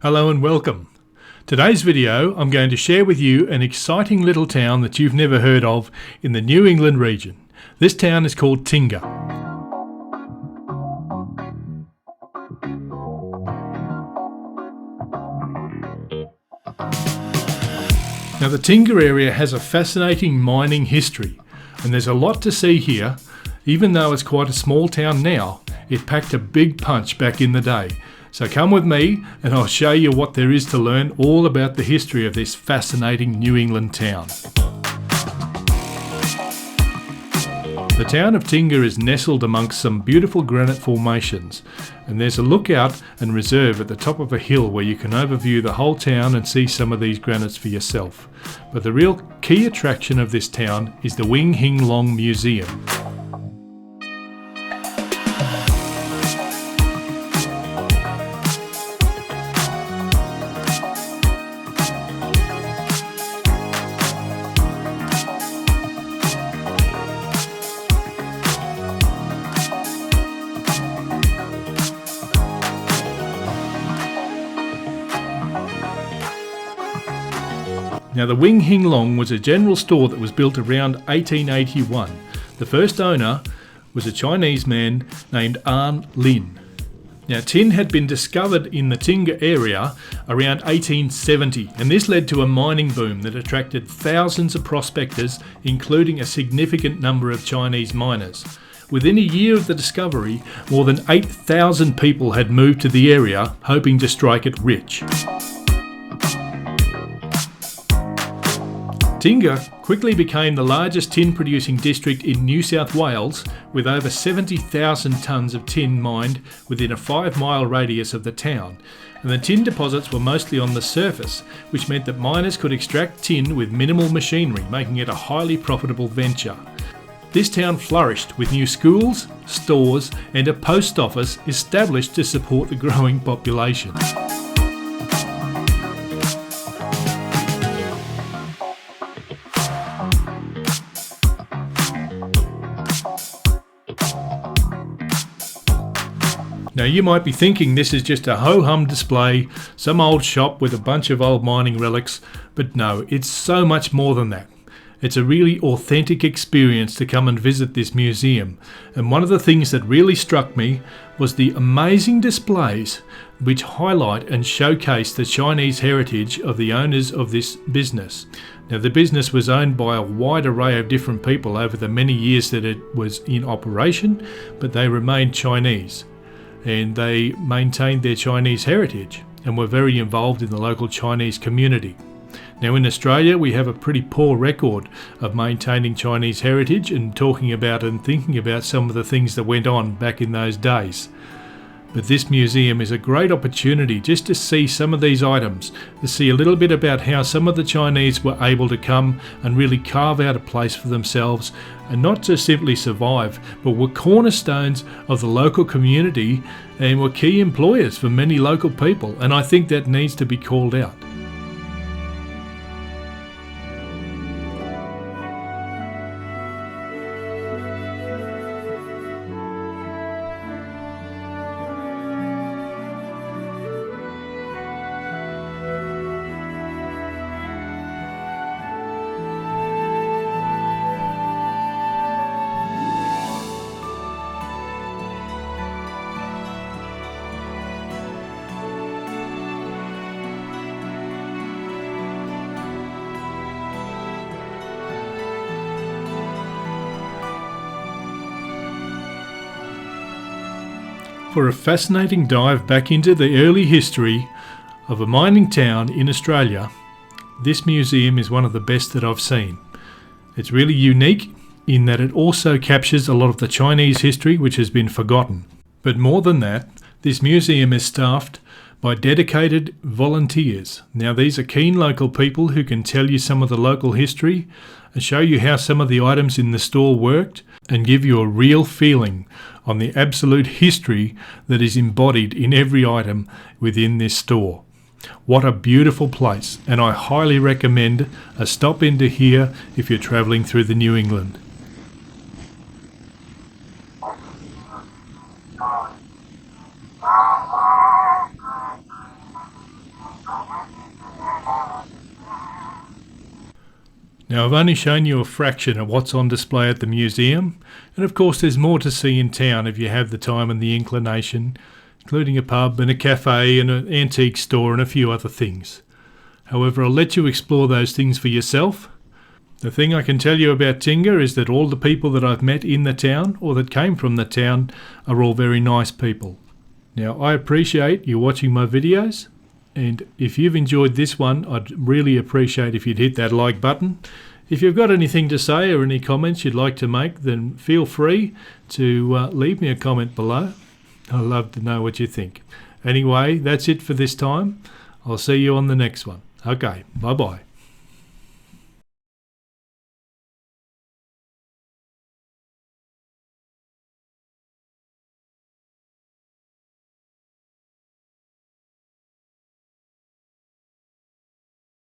Hello and welcome. Today's video I'm going to share with you an exciting little town that you've never heard of in the New England region. This town is called Tingha. Now the Tingha area has a fascinating mining history and there's a lot to see here. Even though it's quite a small town now, it packed a big punch back in the day. So come with me and I'll show you what there is to learn all about the history of this fascinating New England town. The town of Tingha is nestled amongst some beautiful granite formations, and there's a lookout and reserve at the top of a hill where you can overview the whole town and see some of these granites for yourself. But the real key attraction of this town is the Wing Hing Long Museum. Now the Wing Hing Long was a general store that was built around 1881. The first owner was a Chinese man named An Lin. Now tin had been discovered in the Tingha area around 1870, and this led to a mining boom that attracted thousands of prospectors, including a significant number of Chinese miners. Within a year of the discovery, more than 8,000 people had moved to the area hoping to strike it rich. Tingha quickly became the largest tin producing district in New South Wales, with over 70,000 tonnes of tin mined within a 5-mile radius of the town. And the tin deposits were mostly on the surface, which meant that miners could extract tin with minimal machinery, making it a highly profitable venture. This town flourished with new schools, stores and a post office established to support the growing population. Now you might be thinking this is just a ho-hum display, some old shop with a bunch of old mining relics, but no, it's so much more than that. It's a really authentic experience to come and visit this museum, and one of the things that really struck me was the amazing displays which highlight and showcase the Chinese heritage of the owners of this business. Now the business was owned by a wide array of different people over the many years that it was in operation, but they remained Chinese. And they maintained their Chinese heritage and were very involved in the local Chinese community. Now in Australia we have a pretty poor record of maintaining Chinese heritage and talking about and thinking about some of the things that went on back in those days. But this museum is a great opportunity just to see some of these items, to see a little bit about how some of the Chinese were able to come and really carve out a place for themselves and not just simply survive, but were cornerstones of the local community and were key employers for many local people, and I think that needs to be called out. For a fascinating dive back into the early history of a mining town in Australia, this museum is one of the best that I've seen. It's really unique in that it also captures a lot of the Chinese history which has been forgotten. But more than that, this museum is staffed by dedicated volunteers. Now these are keen local people who can tell you some of the local history and show you how some of the items in the store worked and give you a real feeling on the absolute history that is embodied in every item within this store. What a beautiful place, and I highly recommend a stop into here if you're travelling through the New England. Now, I've only shown you a fraction of what's on display at the museum, and of course there's more to see in town if you have the time and the inclination, including a pub and a cafe and an antique store and a few other things. However, I'll let you explore those things for yourself. The thing I can tell you about Tingha is that all the people that I've met in the town or that came from the town are all very nice people. Now, I appreciate you watching my videos, and if you've enjoyed this one, I'd really appreciate if you'd hit that like button. If you've got anything to say or any comments you'd like to make, then feel free to leave me a comment below. I'd love to know what you think. Anyway, that's it for this time. I'll see you on the next one. Okay, bye-bye.